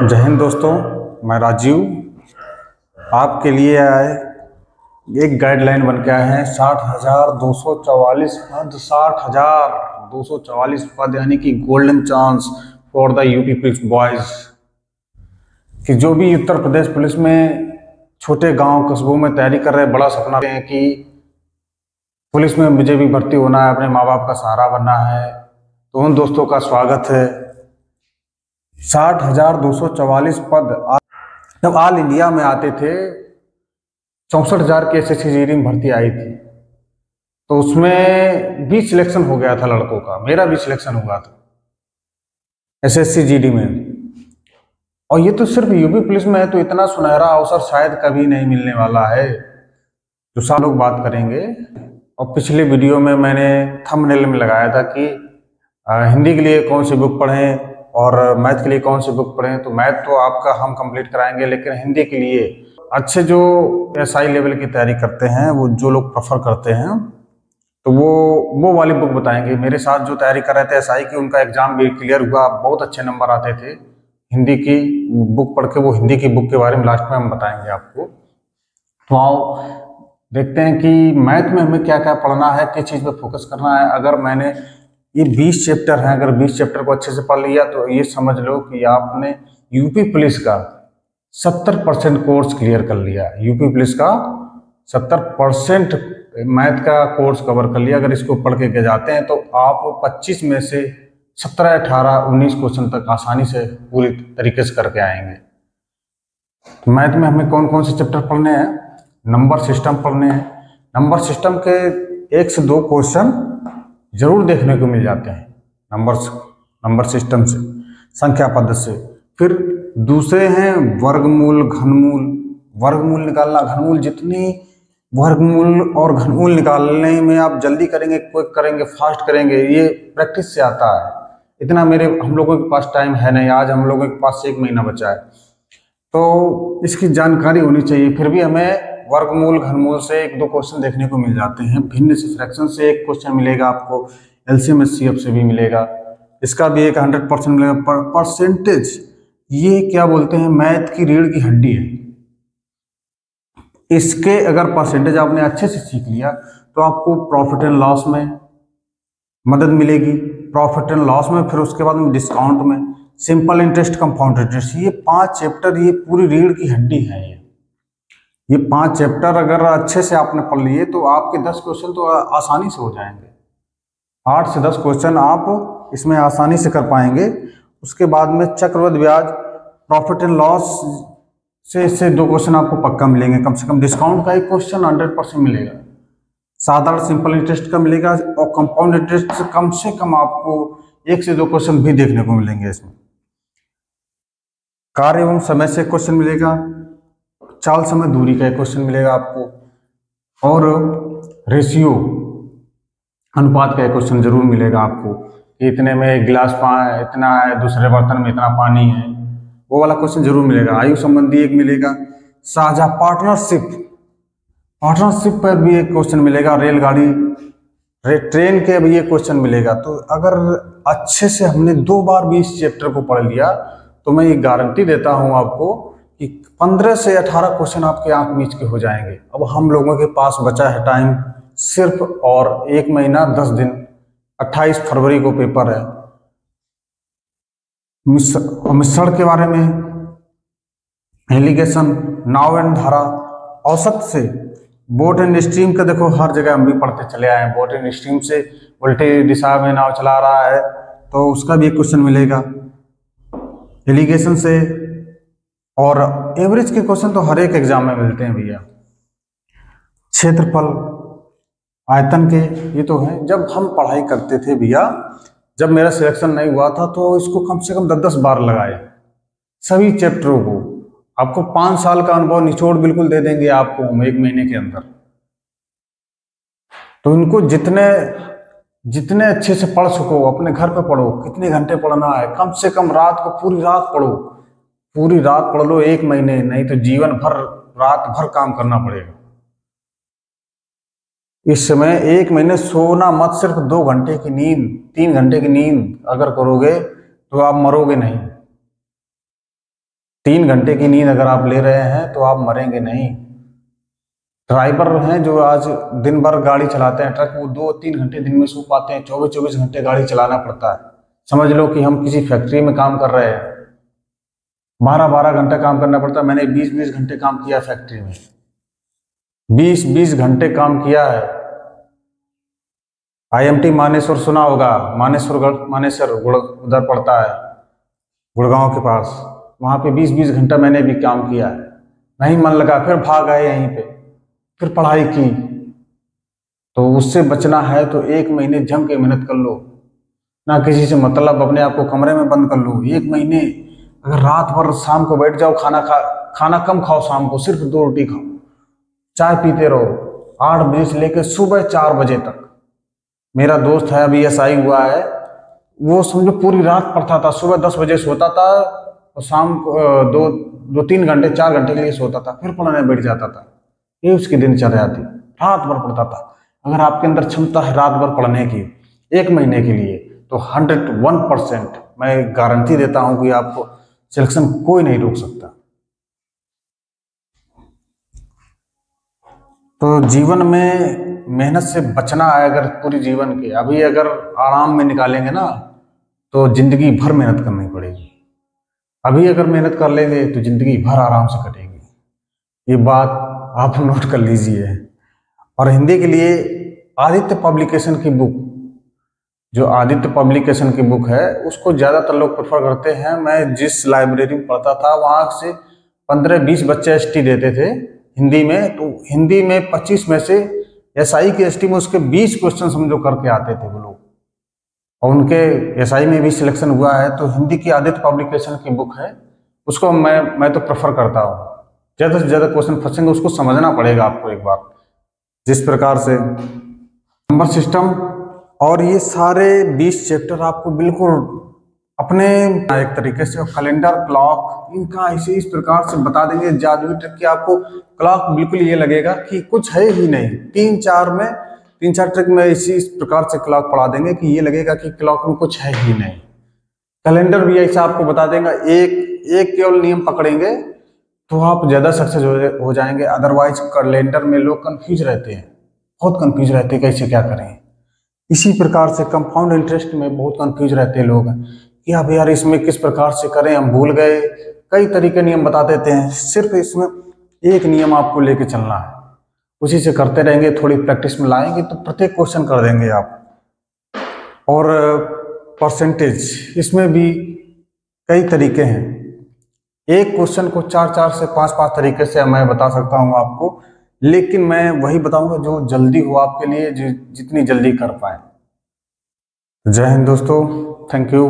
जय हिंद दोस्तों, मैं राजीव आपके लिए आए एक गाइडलाइन बन के आए हैं। 60,244 पद, 60,244 पद यानी कि golden chance for the UP police boys. कि जो भी उत्तर प्रदेश पुलिस में छोटे गांव कस्बों में तैयारी कर रहे, बड़ा सपना है कि पुलिस में मुझे भी भर्ती होना है, अपने माँ बाप का सहारा बनना है, तो उन दोस्तों का स्वागत है। 60,244 पद जब ऑल इंडिया में आते थे, 64,000 की एसएससी जीडी में भर्ती आई थी, तो उसमें भी सिलेक्शन हो गया था लड़कों का। मेरा भी सिलेक्शन हुआ था एसएससी जीडी में। और ये तो सिर्फ यूपी पुलिस में है, तो इतना सुनहरा अवसर शायद कभी नहीं मिलने वाला है, जो सब लोग बात करेंगे। और पिछले वीडियो में मैंने थंबनेल में लगाया था कि हिंदी के लिए कौन सी बुक पढ़ें और मैथ के लिए कौन सी बुक पढ़ें। तो मैथ तो आपका हम कंप्लीट कराएंगे, लेकिन हिंदी के लिए अच्छे जो एसआई लेवल की तैयारी करते हैं, वो जो लोग प्रेफर करते हैं, तो वो वाली बुक बताएंगे। मेरे साथ जो तैयारी कर रहे थे एसआई की, उनका एग्जाम भी क्लियर हुआ, बहुत अच्छे नंबर आते थे हिंदी की बुक पढ़ के। वो हिंदी की बुक के बारे में लास्ट में हम बताएंगे आपको। तो आओ देखते हैं कि मैथ में हमें क्या क्या पढ़ना है, किस चीज़ पे फोकस करना है। अगर मैंने ये 20 चैप्टर हैं, अगर 20 चैप्टर को अच्छे से पढ़ लिया तो ये समझ लो कि आपने यूपी पुलिस का 70% कोर्स क्लियर कर लिया। यूपी पुलिस का 70% मैथ का कोर्स कवर कर लिया। अगर इसको पढ़ के जाते हैं तो आप 25 में से 17, 18, 19 क्वेश्चन तक आसानी से पूरी तरीके से करके आएंगे। मैथ में हमें कौन कौन से चैप्टर पढ़ने हैं? नंबर सिस्टम पढ़ने हैं। नंबर सिस्टम के 1 से 2 क्वेश्चन जरूर देखने को मिल जाते हैं नंबर सिस्टम से, संख्या पद्धति से। फिर दूसरे हैं वर्गमूल, घनमूल। वर्गमूल निकालना, घनमूल, जितनी वर्गमूल और घनमूल निकालने में आप जल्दी करेंगे, क्विक करेंगे, फास्ट करेंगे, ये प्रैक्टिस से आता है। इतना हम लोगों के पास टाइम है नहीं, आज हम लोगों के पास 1 महीना बचा है, तो इसकी जानकारी होनी चाहिए। फिर भी हमें वर्गमूल, घनमूल से 1-2 क्वेश्चन देखने को मिल जाते हैं। भिन्न से फ्रैक्शन से 1 क्वेश्चन मिलेगा आपको, एलसीएम एचसीएफ से भी मिलेगा, इसका भी एक 100% मिलेगा। परसेंटेज, ये क्या बोलते हैं, मैथ की रीढ़ की हड्डी है। इसके अगर परसेंटेज आपने अच्छे से सीख लिया तो आपको प्रॉफिट एंड लॉस में मदद मिलेगी, प्रॉफिट एंड लॉस में, फिर उसके बाद में डिस्काउंट में, सिंपल इंटरेस्ट, कंपाउंड इंटरेस्ट। ये 5 चैप्टर, ये पूरी रीढ़ की हड्डी है। ये 5 चैप्टर अगर अच्छे से आपने पढ़ लिए तो आपके 10 क्वेश्चन तो आसानी से हो जाएंगे। 8 से 10 क्वेश्चन आप इसमें आसानी से कर पाएंगे। उसके बाद में चक्रवृद्धि ब्याज, प्रॉफिट एंड लॉस से इससे 2 क्वेश्चन आपको पक्का मिलेंगे कम से कम। डिस्काउंट का 1 क्वेश्चन 100% मिलेगा। साधारण सिंपल इंटरेस्ट का मिलेगा, और कंपाउंड इंटरेस्ट से कम आपको 1 से 2 क्वेश्चन भी देखने को मिलेंगे इसमें। कार्य एवं समय से क्वेश्चन मिलेगा, चाल समय दूरी का 1 क्वेश्चन मिलेगा आपको, और रेशियो, अनुपात का 1 क्वेश्चन जरूर मिलेगा आपको। इतने में 1 गिलास इतना है, दूसरे बर्तन में इतना पानी है, वो वाला क्वेश्चन जरूर मिलेगा। आयु संबंधी 1 मिलेगा। साझा पार्टनरशिप पर भी 1 क्वेश्चन मिलेगा। रेलगाड़ी, ट्रेन के भी 1 क्वेश्चन मिलेगा। तो अगर अच्छे से हमने 2 बार भी इस चैप्टर को पढ़ लिया तो मैं ये गारंटी देता हूँ आपको कि 15 से 18 क्वेश्चन आपके आंख मीच के हो जाएंगे। अब हम लोगों के पास बचा है टाइम सिर्फ और 1 महीना 10 दिन। 28 फरवरी को पेपर है। मिश्रण के बारे में, एलिगेशन, नाव एंड धारा, औसत से, बोट एंड स्ट्रीम का देखो हर जगह हम भी पढ़ते चले आए हैं। बोट एंड स्ट्रीम से उल्टी दिशा में नाव चला रहा है तो उसका भी 1 क्वेश्चन मिलेगा। एलिगेशन से, और एवरेज के क्वेश्चन तो हर एक एग्जाम में मिलते हैं भैया। क्षेत्रफल, आयतन के, ये तो है। जब हम पढ़ाई करते थे भैया, जब मेरा सिलेक्शन नहीं हुआ था तो इसको कम से कम 10-10 बार लगाए सभी चैप्टरों को। आपको 5 साल का अनुभव निचोड़ बिल्कुल दे देंगे आपको हम 1 महीने के अंदर। तो इनको जितने अच्छे से पढ़ सको, अपने घर पे पढ़ो। कितने घंटे पढ़ना है? कम से कम रात को पूरी रात पढ़ो, पूरी रात पढ़ लो 1 महीने, नहीं तो जीवन भर रात भर काम करना पड़ेगा। इस समय 1 महीने सोना मत, सिर्फ 2 घंटे की नींद, 3 घंटे की नींद अगर करोगे तो आप मरोगे नहीं। 3 घंटे की नींद अगर आप ले रहे हैं तो आप मरेंगे नहीं। ड्राइवर हैं जो आज दिन भर गाड़ी चलाते हैं ट्रक, वो 2-3 घंटे दिन में सो पाते हैं, 24-24 घंटे गाड़ी चलाना पड़ता है। समझ लो कि हम किसी फैक्ट्री में काम कर रहे हैं, 12-12 घंटा काम करना पड़ता है। मैंने 20-20 घंटे काम किया फैक्ट्री में, 20-20 घंटे काम किया है। IMT मानेसर सुना होगा, मानेसर उधर पड़ता है गुड़गांव के पास, वहाँ पे 20-20 घंटा मैंने भी काम किया है। नहीं मन लगा फिर भाग आए यहीं पे, फिर पढ़ाई की। तो उससे बचना है तो 1 महीने जम के मेहनत कर लो, ना किसी से मतलब, अपने आप को कमरे में बंद कर लो 1 महीने। अगर रात भर शाम को बैठ जाओ, खाना कम खाओ, शाम को सिर्फ 2 रोटी खाओ, चाय पीते रहो 8 बजे से लेकर सुबह 4 बजे तक। मेरा दोस्त है अभी SI हुआ है, वो समझो पूरी रात पढ़ता था, सुबह 10 बजे सोता था और शाम को 2-3 घंटे 4 घंटे के लिए सोता था, फिर पढ़ने बैठ जाता था। ये उसकी दिनचर्या थी, रात भर पढ़ता था। अगर आपके अंदर क्षमता है रात भर पढ़ने की 1 महीने के लिए, तो 101% मैं गारंटी देता हूं कि आपको सिलेक्शन कोई नहीं रोक सकता। तो जीवन में मेहनत से बचना है अगर पूरी जीवन के, अभी अगर आराम में निकालेंगे ना तो जिंदगी भर मेहनत करनी पड़ेगी। अभी अगर मेहनत कर लेंगे तो जिंदगी भर आराम से कटेगी। ये बात आप नोट कर लीजिए। और हिंदी के लिए आदित्य पब्लिकेशन की बुक, जो आदित्य पब्लिकेशन की बुक है, उसको ज़्यादातर लोग प्रेफर करते हैं। मैं जिस लाइब्रेरी में पढ़ता था वहाँ से 15-20 बच्चे ST देते थे हिंदी में, तो हिंदी में 25 में से SI के ST में उसके 20 क्वेश्चन समझो करके आते थे वो लोग, और उनके SI में भी सिलेक्शन हुआ है। तो हिंदी की आदित्य पब्लिकेशन की बुक है, उसको मैं तो प्रेफर करता हूँ। ज़्यादा से ज़्यादा क्वेश्चन फंसेंगे, उसको समझना पड़ेगा आपको एक बार। जिस प्रकार से नंबर सिस्टम और ये सारे 20 चैप्टर आपको बिल्कुल अपने एक तरीके से, कैलेंडर, क्लॉक, इनका इस प्रकार से बता देंगे जादुई ट्रिक कि आपको क्लॉक बिल्कुल ये लगेगा कि कुछ है ही नहीं। 3-4 ट्रिक में इस प्रकार से क्लॉक पढ़ा देंगे कि ये लगेगा कि क्लॉक में कुछ है ही नहीं। कैलेंडर भी ऐसा आपको बता देगा, एक केवल नियम पकड़ेंगे तो आप ज़्यादा सक्सेस हो जाएंगे। अदरवाइज कैलेंडर में लोग कंफ्यूज रहते हैं, बहुत कंफ्यूज रहते हैं कैसे क्या करें। इसी प्रकार से कंपाउंड इंटरेस्ट में बहुत कंफ्यूज रहते हैं लोग कि अब यार इसमें किस प्रकार से करें, हम भूल गए। कई तरीके नियम बता देते हैं, सिर्फ इसमें एक नियम आपको लेके चलना है, उसी से करते रहेंगे, थोड़ी प्रैक्टिस में लाएंगे तो प्रत्येक क्वेश्चन कर देंगे आप। और परसेंटेज, इसमें भी कई तरीके हैं। एक क्वेश्चन को 4-4 से 5-5 तरीके से मैं बता सकता हूँ आपको, लेकिन मैं वही बताऊंगा जो जल्दी हो आपके लिए, जितनी जल्दी कर पाए। जय हिंद दोस्तों, थैंक यू।